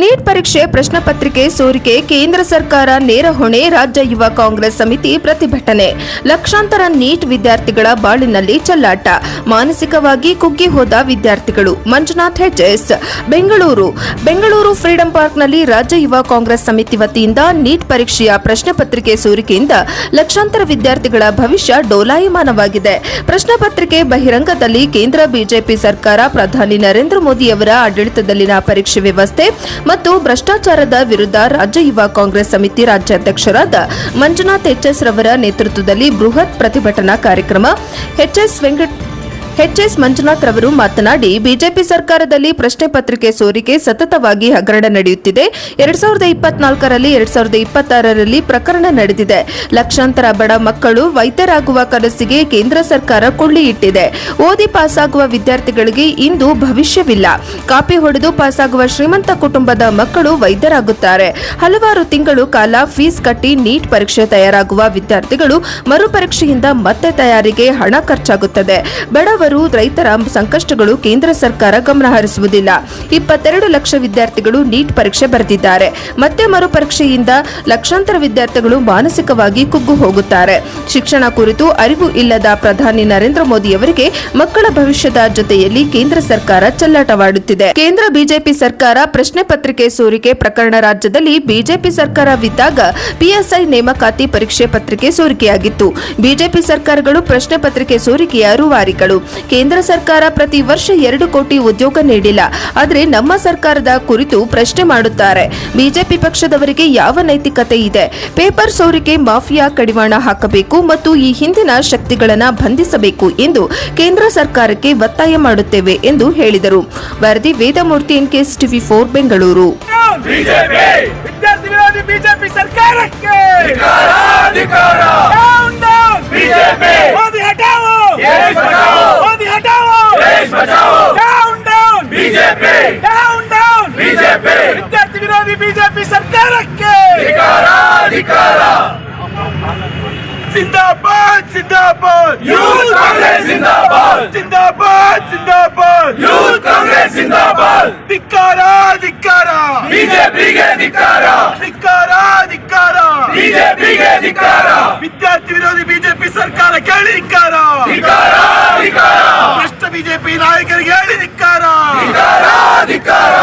Neat ಪರೀಕ್ಷೆ ಪ್ರಶ್ನೆ ಪತ್ರಿಕೆ ಸೋರಿಕೆ ಕೇಂದ್ರ ಸರ್ಕಾರ ನೇರ ಹೊಣೆ. ರಾಜ್ಯ ಯುವ ಕಾಂಗ್ರೆಸ್ ಸಮಿತಿ ಪ್ರತಿಭಟನೆ. ಲಕ್ಷಾಂತರ ನೀಟ್ ವಿದ್ಯಾರ್ಥಿಗಳ ಬಾಳಿನಲ್ಲಿ ಚೆಲ್ಲಾಟ. ಮಾನಸಿಕವಾಗಿ ಕುಗ್ಗಿ ಹೋದ ವಿದ್ಯಾರ್ಥಿಗಳು. ಮಂಜುನಾಥ್ ಎಚ್ಎಸ್, ಬೆಂಗಳೂರು ಫ್ರೀಡಂ ಪಾರ್ಕ್ನಲ್ಲಿ ರಾಜ್ಯ ಯುವ ಕಾಂಗ್ರೆಸ್ ಸಮಿತಿ ವತಿಯಿಂದ ನೀಟ್ ಪರೀಕ್ಷೆಯ ಪ್ರಶ್ನೆ ಪತ್ರಿಕೆ ಸೋರಿಕೆಯಿಂದ ಲಕ್ಷಾಂತರ ವಿದ್ಯಾರ್ಥಿಗಳ ಭವಿಷ್ಯ ಡೋಲಾಯಮಾನವಾಗಿದೆ. ಪ್ರಶ್ನೆ ಪತ್ರಿಕೆ ಬಹಿರಂಗದಲ್ಲಿ ಕೇಂದ್ರ ಬಿಜೆಪಿ ಸರ್ಕಾರ ಪ್ರಧಾನಿ ನರೇಂದ್ರ ಮೋದಿಯವರ ಆಡಳಿತದಲ್ಲಿನ ಪರೀಕ್ಷೆ ವ್ಯವಸ್ಥೆ ಮತ್ತು ಭ್ರಷ್ಟಾಚಾರದ ವಿರುದ್ಧ ರಾಜ್ಯ ಯುವ ಕಾಂಗ್ರೆಸ್ ಸಮಿತಿ ರಾಜ್ಯಾಧ್ಯಕ್ಷರಾದ ಮಂಜುನಾಥ್ ಎಚ್ಎಸ್ ರವರ ನೇತೃತ್ವದಲ್ಲಿ ಬೃಹತ್ ಪ್ರತಿಭಟನಾ ಕಾರ್ಯಕ್ರಮ. ಎಚ್ಎಸ್ ಮಂಜುನಾಥ್ ರವರು ಮಾತನಾಡಿ, ಬಿಜೆಪಿ ಸರ್ಕಾರದಲ್ಲಿ ಪ್ರಶ್ನೆ ಪತ್ರಿಕೆ ಸೋರಿಕೆ ಸತತವಾಗಿ ಹಗರಣ ನಡೆಯುತ್ತಿದೆ. 2024ರಲ್ಲಿ 2026ರಲ್ಲಿ ಪ್ರಕರಣ ನಡೆದಿದೆ. ಲಕ್ಷಾಂತರ ಬಡ ಮಕ್ಕಳು ವೈದ್ಯರಾಗುವ ಕನಸಿಗೆ ಕೇಂದ್ರ ಸರ್ಕಾರ ಕೊಳ್ಳಿ ಇಟ್ಟಿದೆ. ಓದಿ ಪಾಸಾಗುವ ವಿದ್ಯಾರ್ಥಿಗಳಿಗೆ ಇಂದು ಭವಿಷ್ಯವಿಲ್ಲ. ಕಾಪಿ ಹೊಡೆದು ಪಾಸಾಗುವ ಶ್ರೀಮಂತ ಕುಟುಂಬದ ಮಕ್ಕಳು ವೈದ್ಯರಾಗುತ್ತಾರೆ. ಹಲವಾರು ತಿಂಗಳು ಕಾಲ ಫೀಸ್ ಕಟ್ಟಿ ನೀಟ್ ಪರೀಕ್ಷೆ ತಯಾರಾಗುವ ವಿದ್ಯಾರ್ಥಿಗಳು ಮರುಪರೀಕ್ಷೆಯಿಂದ ಮತ್ತೆ ತಯಾರಿಗೆ ಹಣ ಖರ್ಚಾಗುತ್ತದೆ. ಬಡವರು ರೈತರ ಸಂಕಷ್ಟಗಳು ಕೇಂದ್ರ ಸರ್ಕಾರ ಗಮನ ಹರಿಸುವುದಿಲ್ಲ. 22 ಲಕ್ಷ ವಿದ್ಯಾರ್ಥಿಗಳು ನೀಟ್ ಪರೀಕ್ಷೆ ಬರೆದಿದ್ದಾರೆ. ಮತ್ತೆ ಮರುಪರೀಕ್ಷೆಯಿಂದ ಲಕ್ಷಾಂತರ ವಿದ್ಯಾರ್ಥಿಗಳು ಮಾನಸಿಕವಾಗಿ ಕುಗ್ಗು ಹೋಗುತ್ತಾರೆ. ಶಿಕ್ಷಣ ಕುರಿತು ಅರಿವು ಇಲ್ಲದ ಪ್ರಧಾನಿ ನರೇಂದ್ರ ಮೋದಿಯವರಿಗೆ ಮಕ್ಕಳ ಭವಿಷ್ಯದ ಜೊತೆಯಲ್ಲಿ ಕೇಂದ್ರ ಸರ್ಕಾರ ಚೆಲ್ಲಾಟವಾಡುತ್ತಿದೆ. ಕೇಂದ್ರ ಬಿಜೆಪಿ ಸರ್ಕಾರ ಪ್ರಶ್ನೆ ಪತ್ರಿಕೆ ಸೋರಿಕೆ ಪ್ರಕರಣ. ರಾಜ್ಯದಲ್ಲಿ ಬಿಜೆಪಿ ಸರ್ಕಾರವಿದ್ದಾಗ ಪಿಎಸ್ಐ ನೇಮಕಾತಿ ಪರೀಕ್ಷೆ ಪತ್ರಿಕೆ ಸೋರಿಕೆಯಾಗಿತ್ತು. ಬಿಜೆಪಿ ಸರ್ಕಾರಗಳು ಪ್ರಶ್ನೆ ಪತ್ರಿಕೆ ಸೋರಿಕೆಯ ರೂವಾರಿಗಳು. ಕೇಂದ್ರ ಸರ್ಕಾರ ಪ್ರತಿ ವರ್ಷ 2 ಕೋಟಿ ಉದ್ಯೋಗ ನೀಡಿಲ್ಲ. ಆದರೆ ನಮ್ಮ ಸರ್ಕಾರದ ಕುರಿತು ಪ್ರಶ್ನೆ ಮಾಡುತ್ತಾರೆ. ಬಿಜೆಪಿ ಪಕ್ಷದವರಿಗೆ ಯಾವ ನೈತಿಕತೆ ಇದೆ? ಪೇಪರ್ ಸೋರಿಕೆ ಮಾಫಿಯಾ ಕಡಿವಾಣ ಹಾಕಬೇಕು ಮತ್ತು ಈ ಹಿಂದಿನ ಶಕ್ತಿಗಳನ್ನು ಬಂಧಿಸಬೇಕು ಎಂದು ಕೇಂದ್ರ ಸರ್ಕಾರಕ್ಕೆ ಒತ್ತಾಯ ಮಾಡುತ್ತೇವೆ ಎಂದು ಹೇಳಿದರು. ವರದಿ ವೇದಮೂರ್ತಿ, ಎನ್ಕೆಎಸ್ ಟಿವಿ4 ಬೆಂಗಳೂರು. ಬಿಜೆಪಿ ಸರ್ಕಾರಕ್ಕೆ ವಿದ್ಯಾರ್ಥಿ ವಿರೋಧಿ ಬಿಜೆಪಿ ಸರ್ಕಾರಕ್ಕೆ ಜಿಂದಾಬಾದ್ ಜಿಂದಾಬಾದ್ ಯೂತ್ ಕಾಂಗ್ರೆಸ್ ಜಿಂದಾಬಾದ್ ಜಿಂದಾಬಾದ್ ಜಿಂದಾಬಾದ್ ಯೂತ್ ಕಾಂಗ್ರೆಸ್ ಜಿಂದಾಬಾದ್ ಧಿಕ್ಕಾರ ಧಿಕ್ಕಾರ ಬಿಜೆಪಿಗೆ ಧಿಕ್ಕಾರ ಧಿಕ್ಕಾರ ಧಿಕ್ಕಾರ ಬಿಜೆಪಿಗೆ ಧಿಕ್ಕಾರ ವಿದ್ಯಾರ್ಥಿ ವಿರೋಧಿ ಬಿಜೆಪಿ ಸರ್ಕಾರ ಕೇಳಿ ಧಿಕ್ಕಾರ ಧಿಕ್ಕಾರ ಧಿಕ್ಕಾರ ಭ್ರಷ್ಟ ಬಿಜೆಪಿ ನಾಯಕರಿಗೆ ಹೇಳಿ ಧಿಕ್ಕಾರ ಧಿಕ್ಕಾರ ಧಿಕ್ಕಾರ